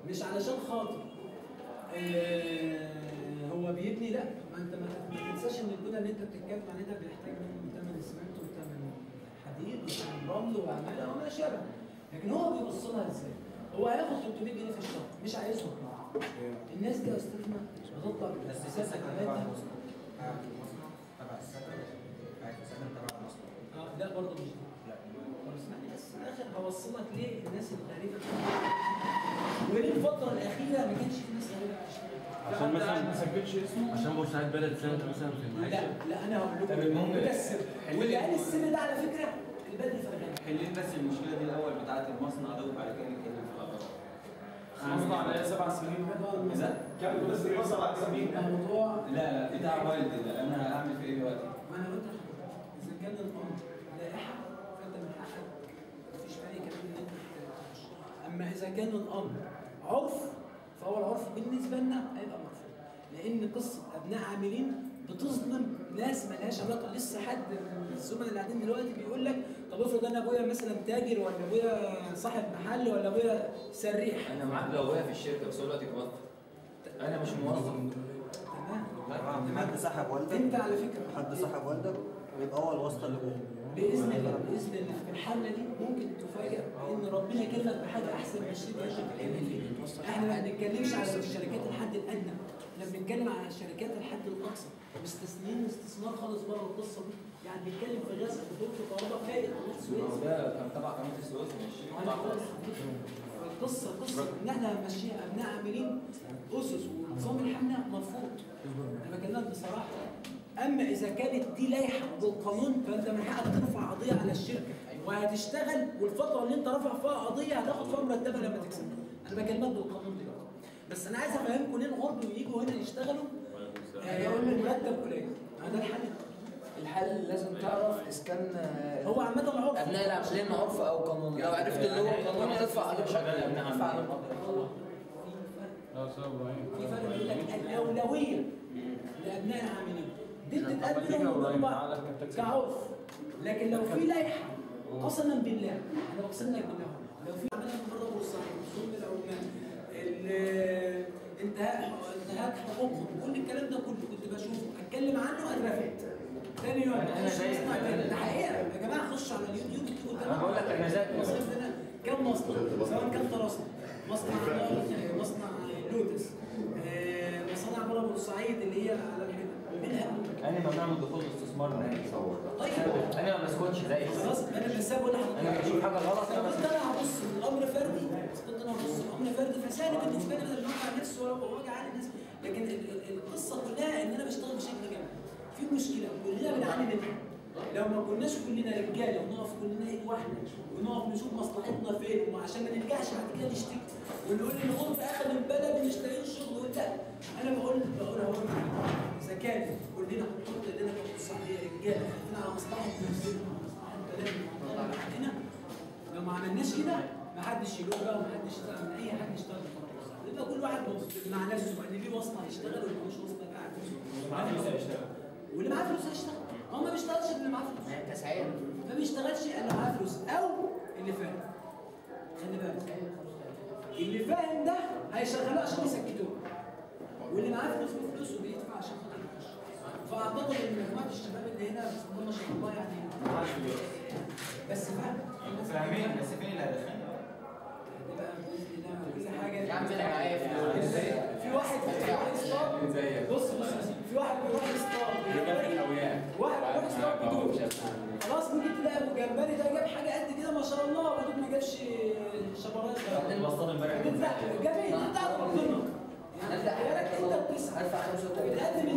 مش علشان خاطر هو بيبني، لا، ما انت ما تنساش ان البنى اللي انت بتتكلم عنها ده بيحتاج منه ثمن اسمنت وثمن حديد وثمن رمل وعماله وما شابه. لكن هو بيبص لها ازاي؟ هو هياخد 300 جنيه في الشهر، مش عايزهم. الناس دي يا استاذنا بتطلع بالاساسات حالاتها تبع السكن، سكن تبع المصنع. لا برضه مش دي. لا اسمعني بس في الاخر هوصلك ليه الناس الغريبه وليه الفتره الاخيره ما كانش في ناس غريبه بتشتغل. عشان مثلا ما سجلش اسمه، عشان بورسعيد بلد سنه مثلا في المعيشه. لا انا هقول لكم ده السر، واللي قال السر ده على فكره البدري فرغاني. حلين بس المشكله دي الاول بتاعت المصنع ده وبعد كده نتكلم في الاضرار. المصنع ده 7 سنين كام بس 7 سنين الموضوع لا بتاع والدي ده انا هعمل في ايه دلوقتي؟ ما انا قلت لحضرتك اذا كان الامر لائحه فانت من حقك مفيش اي كلام ان انت تخش. اما اذا كان الامر عرف فهو العرف بالنسبه لنا هيبقى مرفوض، لان قصه ابناء عاملين بتظلم ناس مالهاش علاقه. لسه حد من الزملاء اللي قاعدين دلوقتي بيقول لك طب افرض انا ابويا مثلا تاجر ولا ابويا صاحب محل ولا ابويا سريح. انا معاك لو ابويا في الشركه بس هو دلوقتي موظف، انا مش موظف. تمام. حد سحب والدك، انت على فكره حد سحب والدك يبقى هو الواسطه اللي جوه. باذن الله باذن الله في الحمله دي ممكن تفاجئ ان ربنا يكرمك بحاجه احسن من الشركه اللي انت بتتكلم فيها. احنا ما بنتكلمش على الشركات الحد الادنى، احنا بنتكلم على الشركات الحد الاقصى، مستثنيين استثمار خالص بره القصه دي. يعني بنتكلم في غاز بترول في كهرباء فايق قناه السويس. ده كان تبع قناه السويس مش القصه ان احنا هنمشيها ابناء عاملين اسس ونظام الحمله مرفوض. انا بكلمك بصراحه. اما اذا كانت دي لائحه بالقانون فانت من حقك ترفع قضيه على الشركه وهتشتغل، والفتره اللي انت رافع فيها قضيه هتاخد فيها مرتبها لما تكسب. انا بكلمك بالقانون دلوقتي. بس انا عايز افهمكم ليه الغرب بييجوا هنا يشتغلوا يقول لي مرتب قليل. هذا الحل لازم تعرف اذا كان هو عامه العرف ابناء العاملين عرف او قانون. لو عرفت اللي هو قانون تدفع عليه بشكل ادفع عليه في فرق بيقول لك الاولويه لابناء العاملين دي بتتقدم كعرف. لكن لو في لائحه قسما بالله انا بقسم لك بالله لو في عمليه مفرغ والصحيح ظلم العمال انتهاك حقوقهم كل الكلام ده كله كنت بشوفه اتكلم عنه اترفدت. تاني يوم ده حقيقه يا جماعه خش على اليوتيوب اكتبوا انا بقول لك انا ذاك كم مصنع سواء كان طراسنا مصنع لوتس مصانع بره بورسعيد اللي هي على الحدود منها انا ممنوع من دخول الاستثمار نهائي. طيب انا ما بسكتش زي خلاص انا مش سايب ولا حاجه. انا بشوف حاجه غلط كنت انا هبص الامر فردي كنت انا هبص الامر فردي فسهل بالنسبه لي بدل ما اوجع نفسي ووجع على الناس. لكن القصه كلها ان انا بشتغل بشكل جماعي. في مشكله كلنا بنعاني منها. لو ما كناش كلنا رجاله ونقف كلنا ايد واحده ونقف نشوف مصلحتنا فين وعشان ما نرجعش بعد كده نشتكي ونقول ان الغرب اخذ البلد ومش لاقيين شغل لا. انا بقول اهو اذا كان كلنا هنحط ايدينا في الصحيه رجاله خايفين على مصلحه نفسنا ومصلحه بلدنا هنا لو ما عملناش كده ما حدش يروح بقى وما حدش يشتغل من اي حد يشتغل في يبقى كل واحد مع نفسه ان ليه واسطه يشتغل واللي مش واسطه قاعد معاه فلوس هيشتغل واللي معاه فلوس هيشتغل. هو ما بيشتغلش اللي معاه فلوس. تسعير ما بيشتغلش اللي معاه فلوس او اللي فاهم. خلي بالك اللي فاهم ده هيشغله عشان يسكتوه واللي معاه فلوس بفلوسه بيدفع عشان خاطر يخش. فاعتقد ان مجموعه الشباب اللي هنا بسم الله ما شاء الله يعني بس فاهمين بس فين اللي هدفين؟ كل حاجه يا عم انا معايا فلوس. في واحد بيروح يصطاد بص في واحد بيروح يصطاد واحد بيروح يصطاد بدون خلاص ممكن تلاقي ابو جمبري ده جاب حاجه قد كده ما شاء الله ودول ما جابش شبرايات. بعدين بصطاد امبارح جميل انت بتاع ربنا يعني انت بتسعى ادفع 35 بتقدم